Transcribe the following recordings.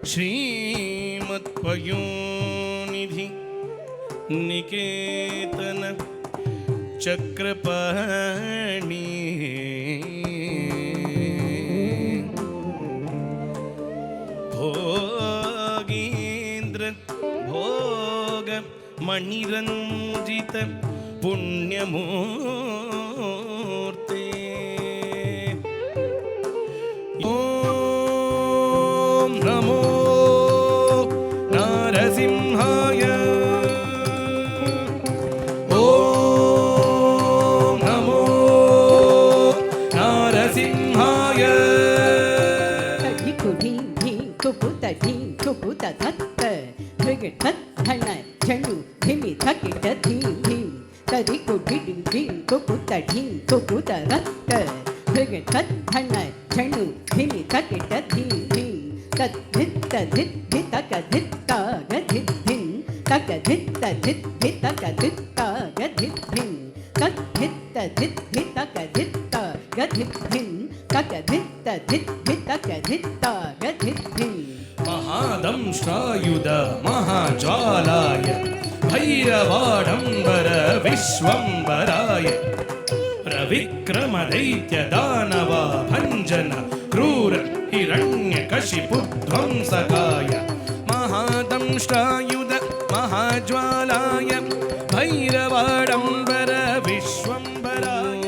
श्रीमत्पयोनिधि निकेतन चक्रपाणि भोगीन्द्र भोग मणिरंजित पुण्यमूर्ते ओम नमो नारसिंहाय ओम नमो नारसिंहाय झणु धिमि थकिट धीं धीं तरि कुटिं धीं कुपुत ढीं कुपुत रक्त भृगट धन झणु धिमि थकिट धीं धीं तद्धित धित धितक धित्ता गधित धिं तक धित धित धितक धित्ता गधित धिं तद्धित धित धितक धित्ता गधित धिं तक धित धित धितक धित्ता गधित धिं महादंष्ट्रायुध महाज्वालाय भैरवाडंबर विश्वंबराय प्रविक्रम दैत्य दानव भंजन क्रूर हिरण्यकशिपुध्वंसकाय महादंष्ट्रायुध महाज्वालाय भैरवाडंबर विश्वंबराय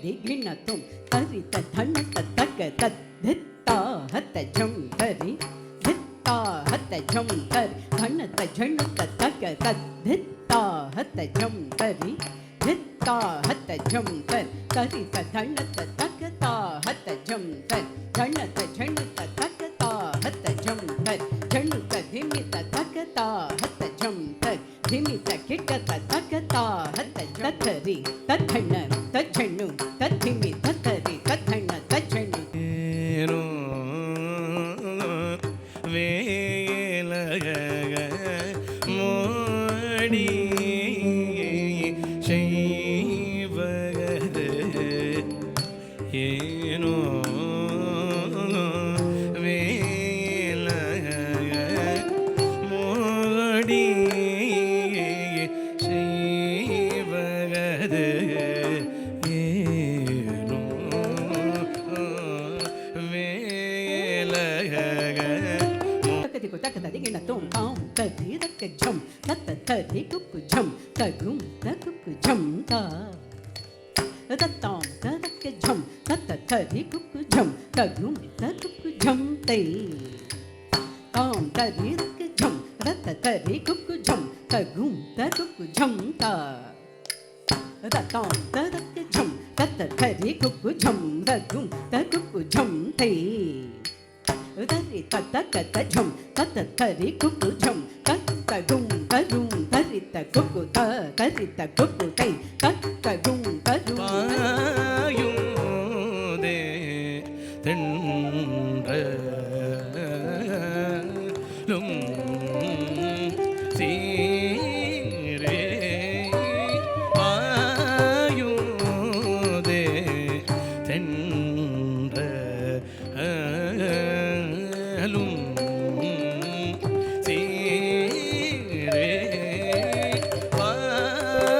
धिगिण तुम तरित धन तक तद्धित्ता हत झम तरि धित्ता हत झम तर धन झण तक तद्धित्ता हत झम तरि धित्ता हत झम तर तरित धन तक ता हत झम तर धन ತ ಝಣು ತ ತಕ ತಾ ಹತ್ತ ಝಂ ತ ಝಣು ತ ಧಿಮಿ ತ ತಕ ತಾ ಹತ್ತ ಝಂ ತ ಧಿಮಿ ತ ಕಿಟ್ಟ ತ ತಕ ತಾ ಹತ್ತ ತತ್ತರಿ ತತ್ತಣ್ಣ ತಜ್ಜಣ್ಣು ತದ್ಧಿಮಿ ತತ್ತರಿ ತತ್ತಣ್ಣ ತಜ್ಜಣ್ಣು ಏನೋ ವೇಲಗ ಮೋಡಿ ಶೈವಗದ ಏನೋ ವೇಲಗ ಮೋಡಿ ಶೈವಗದ ಏನೋ ವೇಲಗ ತಕದಿ ಕು ತಕದಿ ಗಿಣ ತೋಂ ತಾಂ ತದಿ ತಕ ಝಂ ತತ್ತ ತದಿ ಕುಕ್ಕು ಝಂ ತಗುಂ ತಕುಕ್ಕು ಝಂ ತಾ ತತ್ತಾಂ ತದಕ ಝಂ ತತ್ತ ತದಿ ಕುಕ್ಕು ಝಂ ತಗುಂ ತಕುಕ್ಕು ಝಂ ತೈ ತಾಂ ತದಿ ತಕ ಝಂ ತತ್ತ ತದಿ ಕುಕ್ಕು ಝಂ ತಗುಂ ತಕುಕ್ಕು ಝಂ ತಾ ತತ್ತಾಂ ತದಕ ಝಂ ತತ್ತ ತದಿ ಕುಕ್ಕು ಝಂ ತಗುಂ ತಕುಕ್ಕು ಝಂ ತೈ ತರಿ ತತ್ತ ಕತ್ತ ಝಂ ತತ್ತ ತರಿ ಕುಕ್ಕು ಝಂ ತತ್ತ ಗುಂ ತರುಂ ತರಿತ ಕುಕ್ಕು ತ ತರಿತ ಕುಕ್ಕು ತೈ ತತ್ತ ಗುಂ ತರುಂ ಪಾಯುದೆ ತೆಂಡ್ರಲುಂ ಸೀರೆ ಪಾಯುದೆ ತೆಂಡ್ರಲುಂ ಸೀರೆ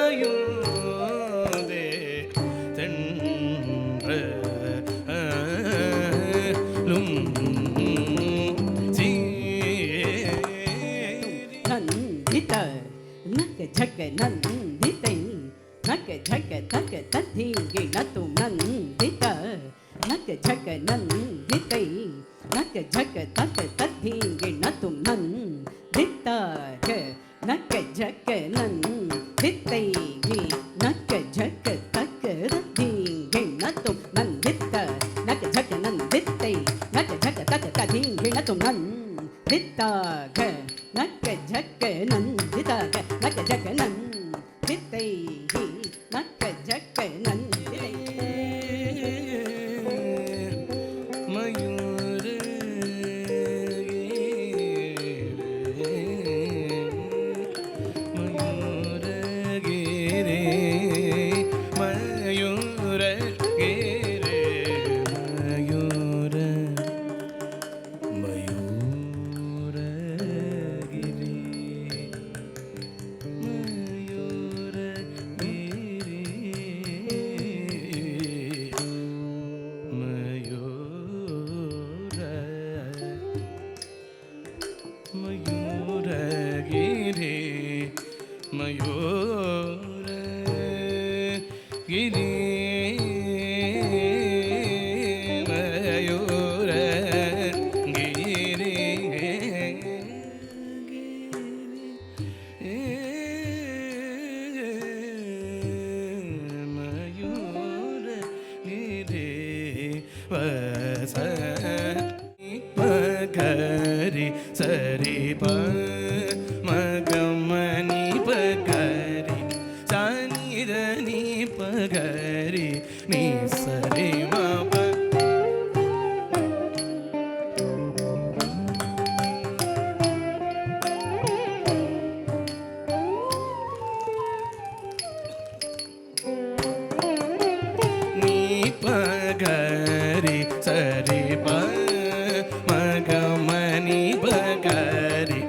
ಪಾಯುದೆ தென்றலும் நந்தித நக்க ஜக்க நந்திதை நக்க ஜக்க தக்க தத்திங்கி நத்தும் நந்தித நக்க ஜக்க நந்திதை நக்க ஜக்க தக்க தத்திங்கி நத்தும் நந்திதாக நக்க ஜக்க நந்திதைங்கி நக்க ஜக்க தக்க தத்திங்கி நத்தும் நந்தித்த நக்க ஜக்க நந்தித்தை நக்க ஜக்க தக்க தத்திங்கி நத்தும் நந்தித்தாக நக்க ஜக்க நந்திதாக நக்க ஜக்க நந்தித்தை நக்க ஜக்க நந்திதை மயூர மயூரகிரே மயூரகிரே மயூர மயூரகிரே மயூரகிரே மயூரகிரே பகரி சரி ப மகமணி பகரி சானித நீ பகரி நீ சரி மப நீ பகரி சரி ப மகமணி பகரி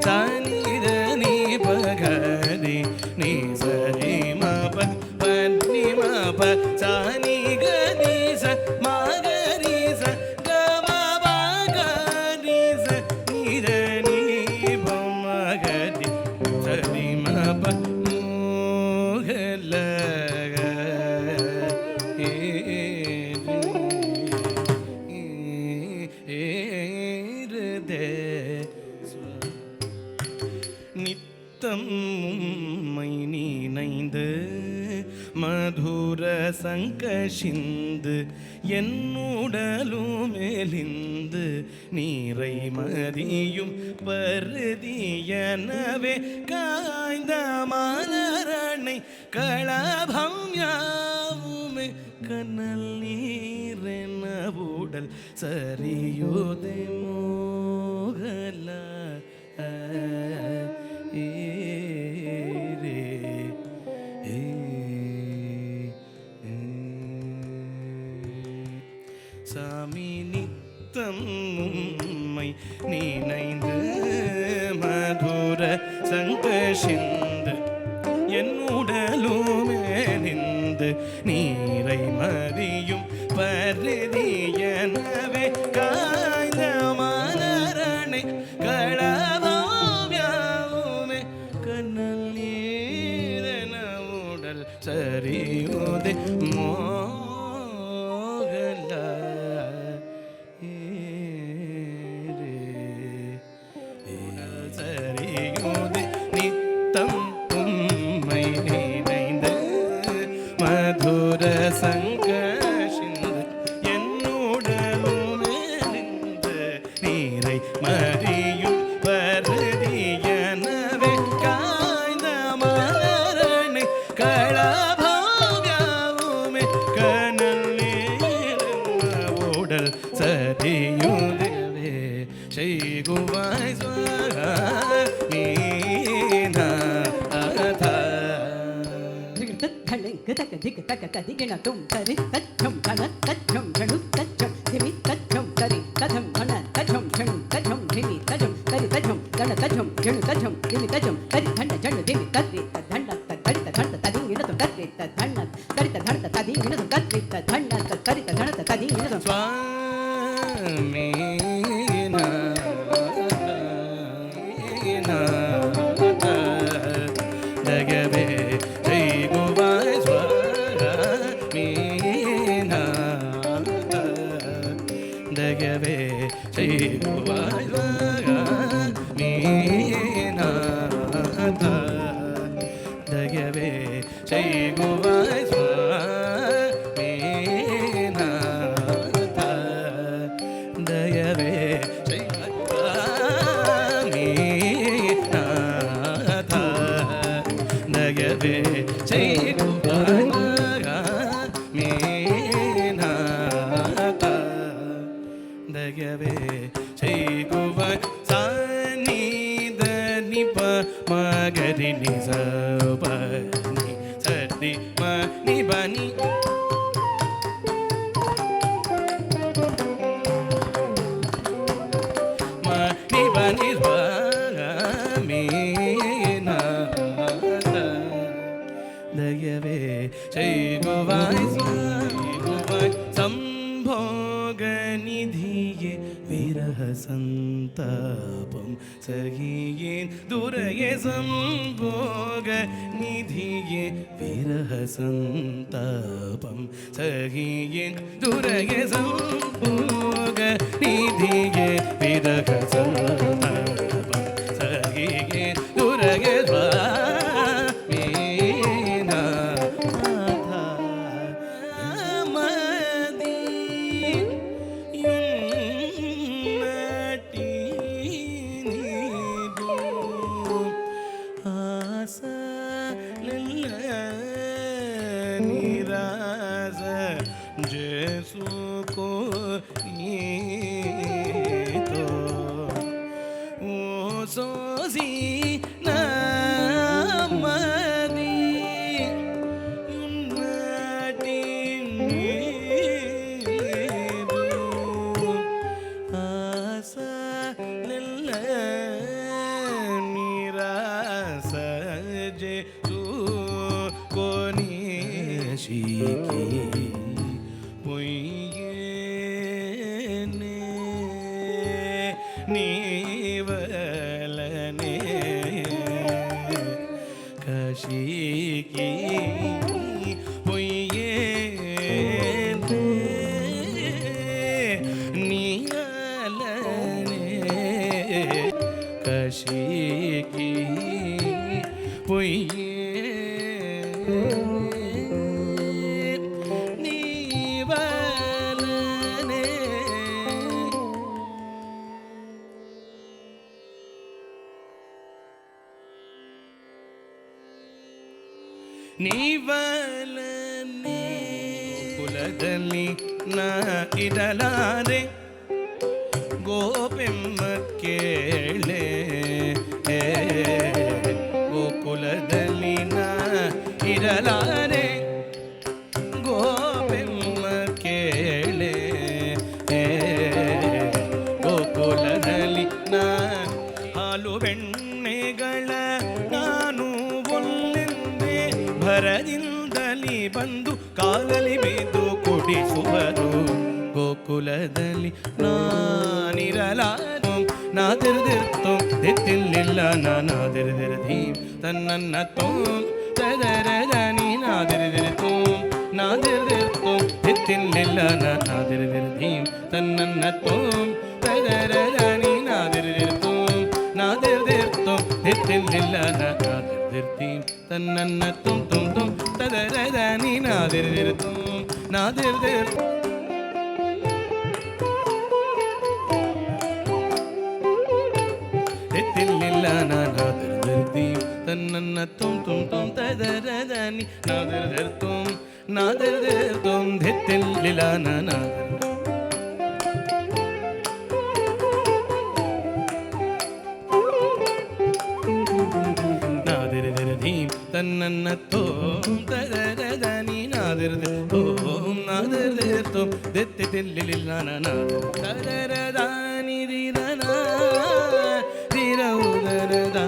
சானித நீ பகரி நீ சரி மப பன்னி மப சானி கரி ச மகரி ச கம பகரி ச நித நீ மகரி சரி மப மோகல நித்தம் உம்மை நினைந்து மதுர சங்க சிந்து என்னுடலுமே மேலிந்து நீரை மதியும் பருதியனவே காய்ந்த மலரணை களபம் யாவுமே கனல் நீரென உடல் சரியோதே மோகல சாமி நித்தம் உம்மை நினைந்து மதுர சங்கசிந்து என் உடலுமே நின்று நீரை மதியும் பருதியனவே காய்ந்த மலரணை களவாவுமே கண்ணல் நீரென உடல் சரியோதே மோகல சரியோதே நித்தம் உம்மை நினைந்து மதுர சங்கசிந்து என்னுடலுமே நின்று நீரை மறியும் பருதியனவே காய்ந்த மலரணை களபாவ்யாவுமே கனல் நீரென உடல் சரியுதவே செய்குவாய் ದಗವೆ ಜೈಗುವಾಯ್ ದಗವೆ ಜೈಗುವಾಯ್ ದಗವೆ ಜೈಗುವಾಯ್ ದಯವೆ ದಗವೆ ದಗವೆ ಜೈಗುವಾಯ್ ಸಾನಿದ ನಿಪ ಮಗರಿ ನಿಸ ಬನಿ ಸರಿ ಮ ನಿ ಬನಿ ಮ ನಿ ಬನಿ ದಯವೆ ಜೈಗುವಾಯ್ ಸಂಭೋಗ ನಿಧಿಯೇ ವಿರಹ ಸಂತಾಪಂ ಸಹಿಯೇನ್ ದುರಯೇ ಸಂಭೋಗ ನಿಧಿಯೇ ವಿರಹ ಸಂತಾಪಂ ಸಹಿಯೇನ್ ದುರಯೇ ಸಂಭೋಗ ನಿಧಿಯೇ ವಿರಹ ಸಂತಾಪಂ ಸಹಿಯೇನ್ ದುರಯೇ ನೀವಲನೆ ಕಶಿಕಿ ಹೊಯ್ಯೇ ನೀವಲನೆ ಕಶಿಕಿ ಹೊಯ್ಯೇ ನೀವಲನೆ ನೀವಲನೆ ಕುಲದಲ್ಲಿ ನಾ ಇರಲಾರೆ ಗೋಪೆಮ್ಮ ಕೇಳೆ ಗೋಕುಲದಲ್ಲಿ ನಾ ಇರಲಾರೆ ಗೋಪೆಮ್ಮ ಕೇಳೆ ಗೋಕುಲದಲ್ಲಿ ನಾ ಹಾಲು ಬೆಣ್ಣೆಗಳ ನಾನು ಒಲ್ಲೆಂದೇ ಭರದಿಂದಲಿ ಬಂದು ಕಾಲಲಿ ಬಿದ್ದು ಕುಡಿಸುವರು ಗೋಕುಲದಲ್ಲಿ ನಾನಿರಲಾರು ನಾದಿರ್ದಿರ್ತು ಎತ್ತಿಲ್ಲ ನಾನಾದಿರ್ದಿರ್ಧೀಂ ತನ್ನನ್ನ ತೋಂ ತದರದ ನೀನಾದಿರ್ದಿರ್ತು ನಾದಿರ್ದಿರ್ತು ಎತ್ತಿಲ್ಲ ನಾನಾದಿರ್ದಿರ್ಧೀಂ ತನ್ನನ್ನ ತೋಂ ತದರದ ನೀನಾದಿರ್ದಿರ್ತು ನಾದಿರ್ದಿರ್ತು ಎತ್ತಿಲ್ಲ ನಾನಾದಿರ್ದಿರ್ಧೀಂ ತನ್ನನ್ನ ತುಂ ತುಂ ತುಂ ತದರದ ನೀನಾದಿರ್ದಿರ್ತು ನಾದಿರ್ದಿರ್ತು ಎತ್ತಿಲ್ಲ ನಾನಾದಿರ್ದಿರ್ಧೀಂ ತನ್ನನ್ನ ತುಂ ತುಂ ತುಂ ತದರದ ನೀನಾದಿರ್ದಿರ್ತು ನಾದಿರ್ದಿರ್ತು ಎತ್ತಿಲ್ಲ ನಾನಾದಿರ್ದಿರ್ತು ನಾದಿರ್ದಿರ್ಧೀಂ ತನ್ನನ್ನ ತೋಂ ತದರದ ನೀನಾದಿರ್ದಿರ್ತು ನಾದಿರ್ದಿರ್ತು ಎತ್ತಿಲ್ಲ ನಾನಾದಿರ್ದರದ ನಿರಿದನ ಧಿರೌದರದ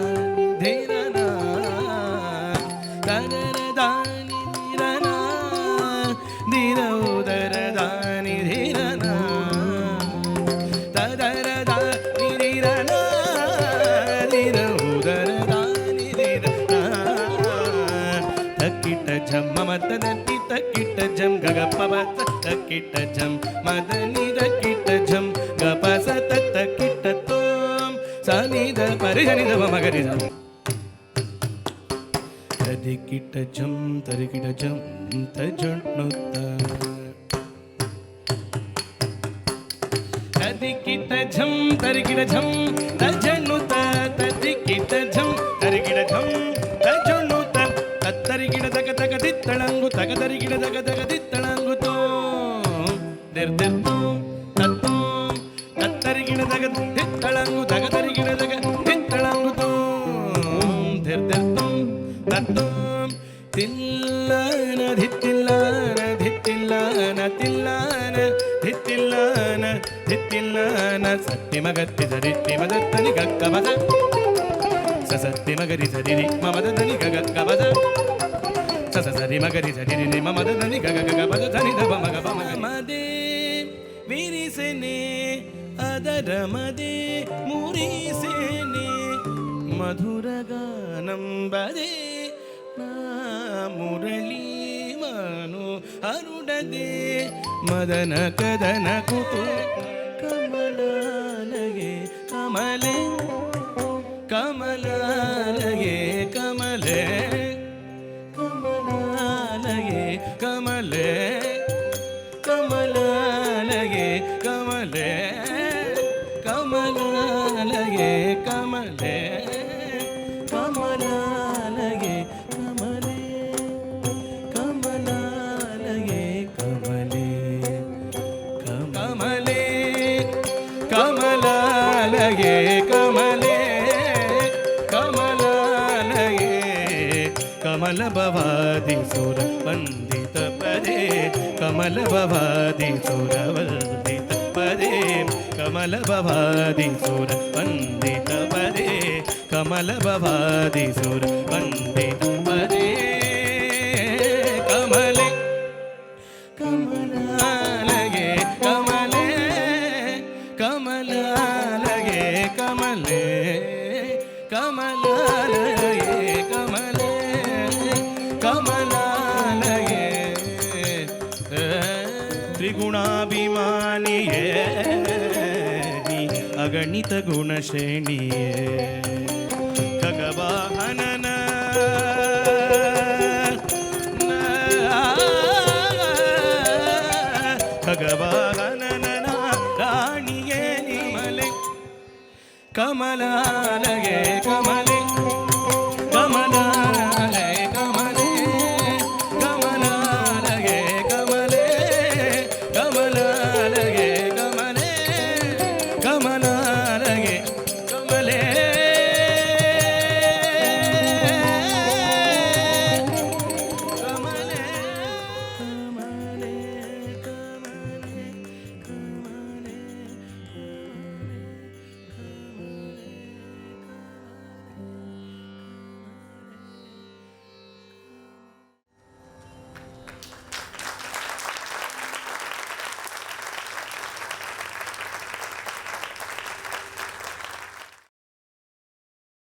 ಧೀರನ ತದರದ ನಿರನ ಧಿರೌದರದ ನಿಧಿರನ ತದರದ ನಿರಿರನ ಧಿರೌದರದ ನಿಧಿರನ ತಕ್ಕಿಟ ಝಂ ಮಮತದಟ್ಟಿ ತಕ್ಕಿಟ ಝಂ ಗಗಪವತ ತಕ್ಕಿಟ ಝಂ ಮದನಿ ತಕ್ಕಿಟ ಝಂ ಗಪಸ ತಕ್ಕಿಟ ತೋಂ ಸನಿದ ಪರಿಹನಿದ ಮಗರಿದ ತದಿಕಿಟ ಝಂ ತರಿಕಿಟ ಝಂ ತಜಣ್ಣುತ್ತ ತದಿಕಿಟ ಝಂ ತರಿಕಿಟ ಝಂ ತಜಣ್ಣುತ್ತ ತದಿಕಿಟ ಝಂ ತರಿಕಿಟ ಝಂ ತಜಣ್ಣುತ್ತ ತತ್ತರಿಕಿಡ ತಗ ತಗ ದಿತ್ತಳಂಗು ತಗದರಿಕಿಡ ತಗ ತಗ ದಿತ್ತಳಂಗು ತೋಂ ದಿರ್ದಿರ್ತು ತತ್ತೋಂ ತತ್ತರಿಕಿಡ ತಗ ದಿತ್ತಳಂಗು ತಗದರಿಕಿಡ ತಗ ದಿತ್ತಳಂಗು ತೋಂ ದಿರ್ದಿರ್ತು ತತ್ತೋಂ ತಿಲ್ಲನ ಧಿತ್ತಿಲ್ಲನ ಧಿತ್ತಿಲ್ಲನ ತಿಲ್ಲನ ಧಿತ್ತಿಲ್ಲನ ಧಿತ್ತಿಲ್ಲನ ಸತ್ತಿ ಮಗತ್ತಿ ಸರಿತ್ತಿ ಮದತ್ತನಿ ಗಕ್ಕಬದ ಸಸತ್ತಿ ಮಗರಿ ಸರಿರಿ ಮಮದನಿ ಗಗಬದ ಸಸ ಸರಿ ಮಗರಿ ಸರಿರಿ ಮಮದನಿ ಗಗಬದ ಧನಿ ದಬ ಮಗ ಮಗ ಮದೆ ವಿರಿಸೆನೆ ಅದರ ಮದೆ ಮುರಿಸೆನೆ ಮಧುರ ಗಾನಂಬದೆ ನಾ ಮುರಳಿ ಮನು ಅರುಡದೆ ಮದನ ಕದನ ಕುತು ಕಮಲಾಲಗೆ ಕಮಲೆ ಕಮಲಾಲಗೆ ಕಮಲೆ ಕಮಲಾಲಗೆ ಕಮಲೆ ಕಮಲಾಲಗೆ ಕಮಲೆ ಕಮಲಾಲಗೆ ಕಮಲೆ ಕಮಲಾಲಗೆ ಕಮಲೆ ಕಮಲಾಲಗೆ ಕಮಲೆ ಕಮಲೆ ಕಮಲಾಲಗೆ ಕಮಲೆ ಕಮಲಾಲಗೆ ಕಮಲ ಭವಾದಿ ಸುರ ವಂದಿತ ಪದೇ ಕಮಲ ಭವಾದಿ ಸುರ ವಂದಿತ ಪದೇ ಕಮಲ ಭವಾದಿ ಸುರ ವಂದಿತ ಪದೇ ಕಮಲ ಭವಾದಿ ಸುರ ವಂದಿತ ಪದೇ ಕಮಲೆ ಕಮಲಾಲಗೆ ಕಮಲೆ ಕಮಲಾಲಗೆ ಕಮಲೆ ಕಮಲಾಲಗೆ ಕಮಲೆ ಕಮಲಾಲಗೆ ತ್ರಿಗುಣಾಭಿಮಾನಿಯೇ ನೀ ಅಗಣಿತ ಗುಣಶ್ರೇಣಿಯೇ ಖಗವಾಹನನ ಖಗವಾಹನನ ರಾಣಿಯೇ ನಿಮಲೆ ಕಮಲಾಲಗೆ ಕಮಲೆ ಕಮಲ